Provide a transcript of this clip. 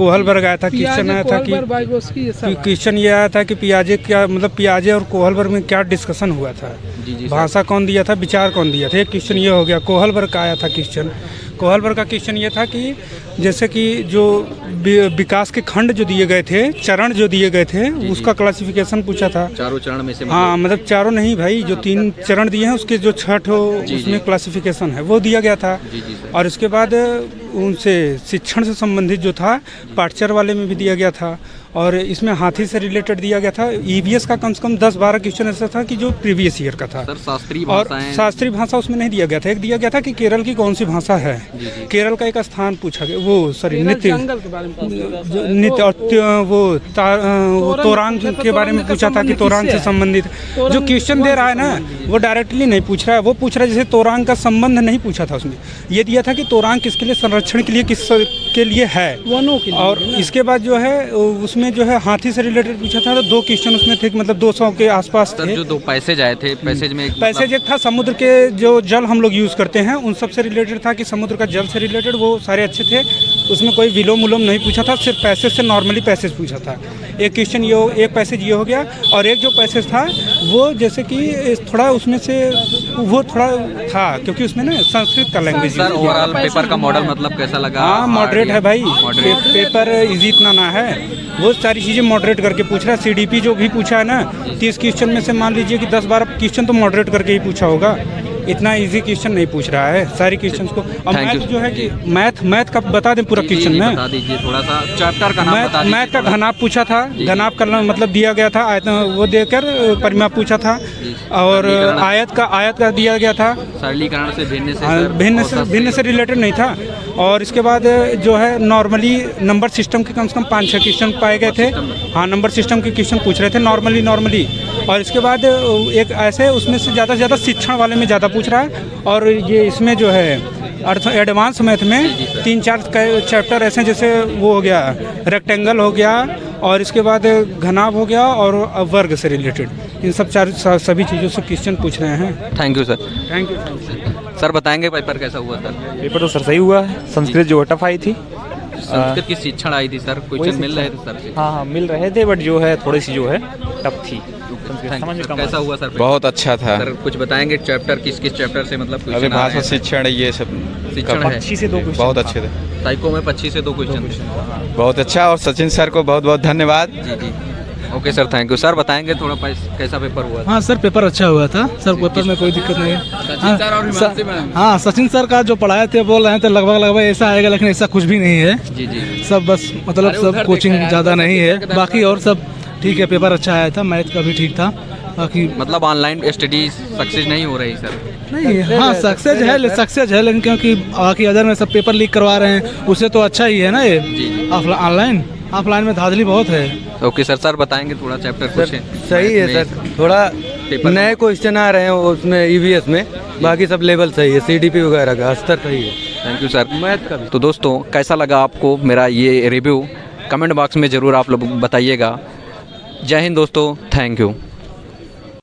Kohlberg आया था, question आया था कि क्वेश्चन ये आया था कि पियाजे क्या मतलब पियाजे और कोहलबर्ग में क्या डिस्कशन हुआ था, भाषा कौन दिया था, विचार कौन दिया था। एक क्वेश्चन ये हो गया। कोहलबर्ग का आया था क्वेश्चन। कोहलबर्ग का क्वेश्चन ये था कि जैसे कि जो विकास के खंड जो दिए गए थे, चरण जो दिए गए थे, उसका क्लासिफिकेशन पूछा था। चारों चरण में से हाँ मतलब चारों नहीं भाई, जो 3 चरण दिए हैं उसके जो 6 उसमें क्लासिफिकेशन है वो दिया गया था। और इसके बाद उनसे शिक्षण से संबंधित जो था पाठचर वाले में भी दिया गया था। और इसमें हाथी से रिलेटेड दिया गया था। ईवीएस का कम से कम 10-12 क्वेश्चन ऐसा था कि जो प्रीवियस ईयर का था। सर शास्त्रीय और भाषाएं, शास्त्रीय भाषा उसमें नहीं दिया गया था। एक दिया गया था कि केरल की कौन सी भाषा है। केरल का एक स्थान पूछा गया, वो सॉरी नृत्य वो तोरांग के बारे में पूछा था कि तोरांग से संबंधित जो क्वेश्चन दे रहा है ना वो डायरेक्टली नहीं पूछ रहा है, वो पूछ रहा है जैसे तोरांग का संबंध नहीं पूछा था। उसमें ये दिया था कि तोरांग किसके लिए, संरक्षण के लिए, किस के लिए है। और इसके बाद जो है उसमें जो है हाथी से रिलेटेड पूछा था। तो 2 क्वेश्चन उसमें थे, मतलब 200 के आसपास थे। जो 2 पैसेज आए थे, पैसेज में पैसेज एक था समुद्र के जो जल हम लोग यूज़ करते हैं उन सब से रिलेटेड था कि समुद्र का जल से रिलेटेड, वो सारे अच्छे थे। उसमें कोई विलोम उलोम नहीं पूछा था, सिर्फ पैसेज से नॉर्मली पैसेज पूछा था। एक क्वेश्चन ये एक पैसेज ये हो गया। और एक जो पैसेज था वो जैसे कि थोड़ा उसमें से वो थोड़ा था क्योंकि उसमें ना संस्कृत का लैंग्वेज। सर ओवरऑल पेपर का मॉडल मतलब कैसा लगा? हाँ मॉडरेट है भाई, पेपर इजी इतना ना है, वो सारी चीज़ें मॉडरेट करके पूछ रहा है। सीडीपी जो भी पूछा है ना 30 क्वेश्चन में से मान लीजिए कि 10-12 क्वेश्चन तो मॉडरेट करके ही पूछा होगा। इतना इजी क्वेश्चन नहीं पूछ रहा है सारी क्वेश्चंस को। और मैथ जो है कि मैथ का बता दें पूरा क्वेश्चन में, बता दीजिए थोड़ा सा चैप्टर का नाम बता दीजिए। मैथ का घनाभ पूछा था, घनाभ का मतलब दिया गया था, आयत वो देकर परिमाप पूछा था। और आयत का दिया गया था। सरलीकरण से भिन्न से रिलेटेड नहीं था। और इसके बाद जो है नॉर्मली नंबर सिस्टम के कम से कम 5-6 क्वेश्चन पाए गए थे। हाँ नंबर सिस्टम के क्वेश्चन पूछ रहे थे नॉर्मली। और इसके बाद एक ऐसे उसमें से ज़्यादा शिक्षण वाले में ज़्यादा पूछ रहा है। और ये इसमें जो है अर्थ एडवांस मैथ में 3-4 चैप्टर ऐसे जैसे वो हो गया रेक्टेंगल हो गया और इसके बाद घनाभ हो गया और वर्ग से रिलेटेड, इन सब सभी चीज़ों से क्वेश्चन पूछ रहे हैं। Thank you sir. Thank you sir. बताएंगे पेपर कैसा हुआ सर? पेपर तो सर सही हुआ है। संस्कृत जो टफ आई थी, संस्कृत की शिक्षण आई थी सर, क्वेश्चन मिल रहे थे सर से? हाँ मिल रहे थे, बट जो है थोड़ी सी जो है टफ थी। कैसा हुआ सर? बहुत अच्छा था सर। कुछ बताएंगे चैप्टर किस चैप्टर से मतलब अभी भाषा शिक्षण ये सब शिक्षण है 25 से 2 क्वेश्चन बहुत अच्छे थे। साइको में 25 से 2 क्वेश्चन बहुत अच्छा। और सचिन सर को बहुत बहुत धन्यवाद। जी। Okay sir, thank you. Sir बताएंगे थोड़ा कैसा पेपर हुआ? हाँ सर पेपर अच्छा हुआ था सर, पेपर में कोई दिक्कत नहीं है। हाँ सचिन सर का जो पढ़ाए थे बोल रहे थे लगभग ऐसा आएगा, लेकिन ऐसा कुछ भी नहीं है। जी। सब बस मतलब सब कोचिंग ज़्यादा नहीं है, बाकी और सब ठीक है। पेपर अच्छा आया था, मैथ का भी ठीक था। बाकी मतलब ऑनलाइन स्टडी सक्सेस नहीं हो रही सर? नहीं, हाँ सक्सेस है लेकिन क्योंकि बाकी अदर में सब पेपर लीक करवा रहे हैं, उससे तो अच्छा ही है ना ये। ऑफलाइन में धांधली बहुत है। Okay sir. सर बताएंगे थोड़ा चैप्टर कुछ? सही है सर, थोड़ा नए क्वेश्चन आ रहे हैं उसमें ईवीएस में, बाकी सब लेवल सही है, सीडीपी वगैरह का स्तर सही है। Thank you sir. मैथ का भी। तो दोस्तों कैसा लगा आपको मेरा ये रिव्यू, कमेंट बॉक्स में ज़रूर आप लोग बताइएगा। जय हिंद दोस्तों, थैंक यू।